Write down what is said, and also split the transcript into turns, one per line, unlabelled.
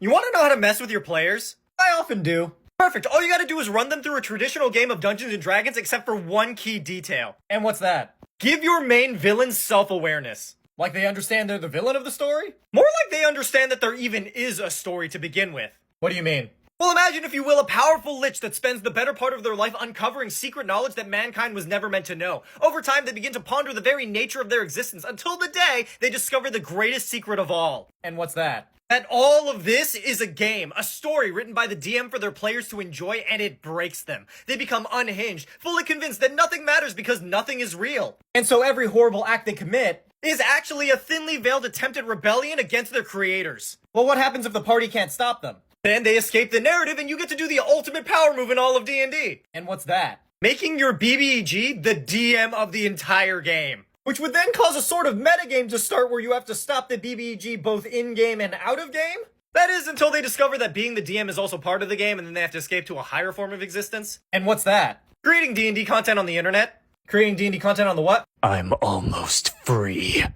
You want to know how to mess with your players? I often do. Perfect. All you gotta do is run them through a traditional game of Dungeons and Dragons except for one key detail. And what's that? Give your main villain self-awareness. Like they understand they're the villain of the story? More like they understand that there even is a story to begin with. What do you mean? Well, imagine, if you will, a powerful lich that spends the better part of their life uncovering secret knowledge that mankind was never meant to know. Over time, they begin to ponder the very nature of their existence until the day they discover the greatest secret of all. And what's that? That all of this is a game, a story written by the DM for their players to enjoy, and it breaks them. They become unhinged, fully convinced that nothing matters because nothing is real. And so every horrible act they commit is actually a thinly veiled attempt at rebellion against their creators. Well, what happens if the party can't stop them? Then they escape the narrative and you get to do the ultimate power move in all of D&D. And what's that? Making your BBEG the DM of the entire game. Which would then cause a sort of metagame to start where you have to stop the BBEG both in-game and out-of-game? That is, until they discover that being the DM is also part of the game and then they have to escape to a higher form of existence. And what's that? Creating D&D content on the internet? Creating D&D content on the what?
I'm almost free.